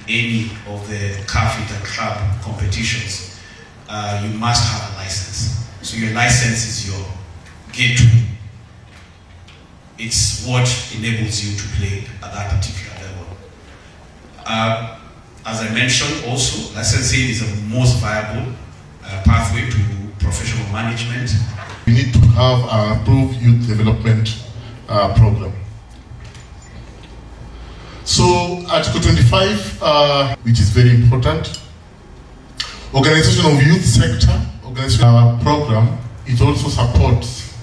any of the CAF inter-club competitions, you must have a license. So your license is your gateway. It's what enables you to play at that particular level. As I mentioned also, licensing is the most viable pathway to professional management. We need to have an approved youth development program. So Article 25, which is very important, organization of youth sector, organization program, it also supports,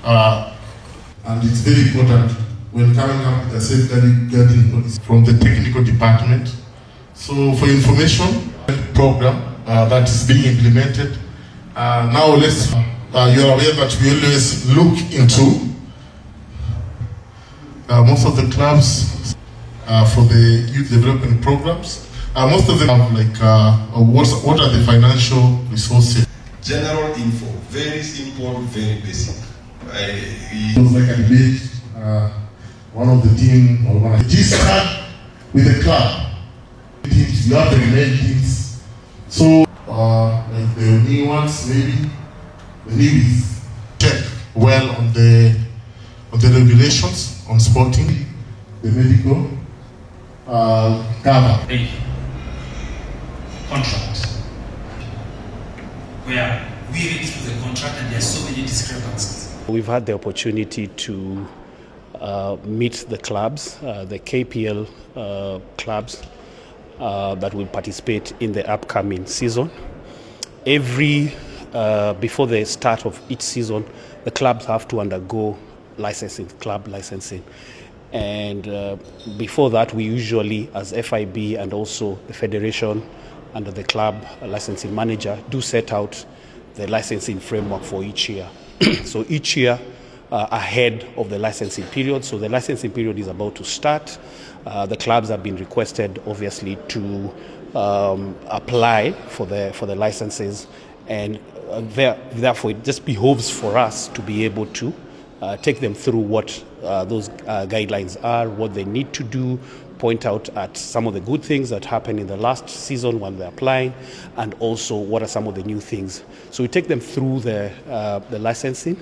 and it's very important when coming up with a safeguarding policy from the technical department. So for information, program that is being implemented. Now let's, you are aware that we always look into most of the clubs for the youth development programs. Most of them have like, what are the financial resources? General info, very simple, very basic. It was like I made one of the team registered with the club. You have the main teams. So like the new ones, maybe the newbies check well on the regulations on sporting, the medical cover. A contract where we read through the contract and there are so many discrepancies. We've had the opportunity to meet the clubs, the KPL clubs that will participate in the upcoming season. Before the start of each season, the clubs have to undergo licensing, club licensing. And before that, we usually, as FIB and also the Federation under the club licensing manager, do set out the licensing framework for each year. So each year ahead of the licensing period. So the licensing period is about to start. The clubs have been requested, obviously, to apply for the licenses, and therefore it just behoves for us to be able to take them through what those guidelines are, what they need to do, point out at some of the good things that happened in the last season when they're applying, and also what are some of the new things. So we take them through the licensing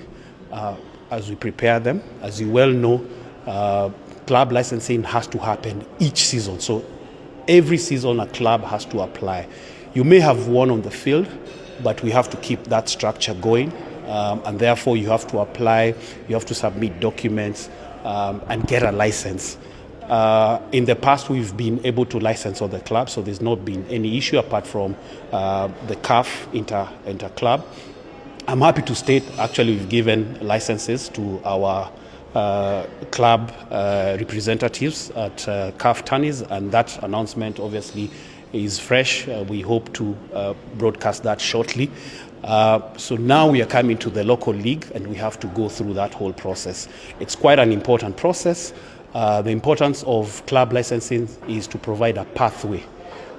as we prepare them. As you well know, club licensing has to happen each season. So every season a club has to apply. You may have one on the field, but we have to keep that structure going. And therefore you have to apply, you have to submit documents and get a license. In the past, we've been able to license all the clubs, so there's not been any issue apart from the CAF inter club. I'm happy to state, actually, we've given licenses to our club representatives at CAF Tanis, and that announcement obviously is fresh. We hope to broadcast that shortly. So now we are coming to the local league and we have to go through that whole process. It's quite an important process. The importance of club licensing is to provide a pathway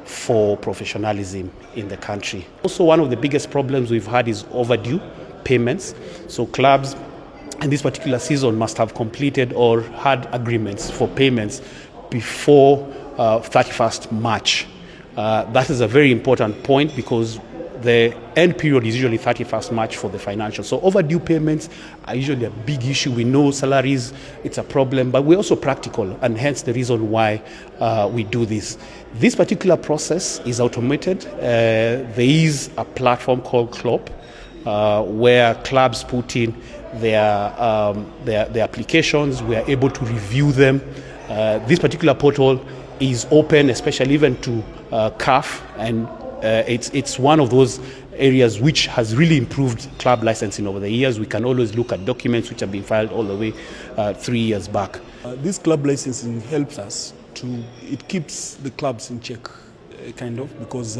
for professionalism in the country. Also, one of the biggest problems we've had is overdue payments. So clubs in this particular season must have completed or had agreements for payments before 31st March. That is a very important point because the end period is usually 31st March for the financial. So overdue payments are usually a big issue. We know salaries, it's a problem, but we're also practical, and hence the reason why we do this. This particular process is automated. There is a platform called CLOP where clubs put in their applications. We are able to review them. This particular portal is open, especially even to CAF, and it's one of those areas which has really improved club licensing over the years. We can always look at documents which have been filed all the way 3 years back. This club licensing helps us it keeps the clubs in check, kind of, because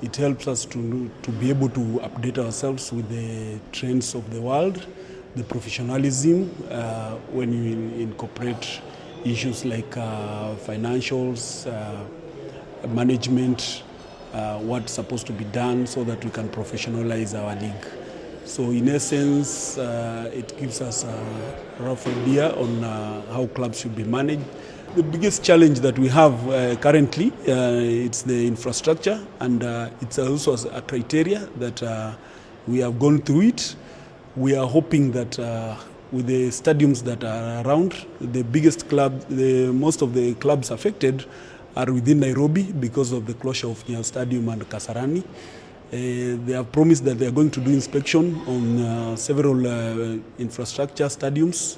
it helps us to be able to update ourselves with the trends of the world, the professionalism, when you incorporate issues like financials, management, what's supposed to be done so that we can professionalize our league. So in essence, it gives us a rough idea on how clubs should be managed The biggest challenge that we have currently, it's the infrastructure, and it's also a criteria that we have gone through it. We are hoping that with the stadiums that are around, the biggest club, most of the clubs affected are within Nairobi because of the closure of Nyayo Stadium and Kasarani. They have promised that they are going to do inspection on several infrastructure stadiums.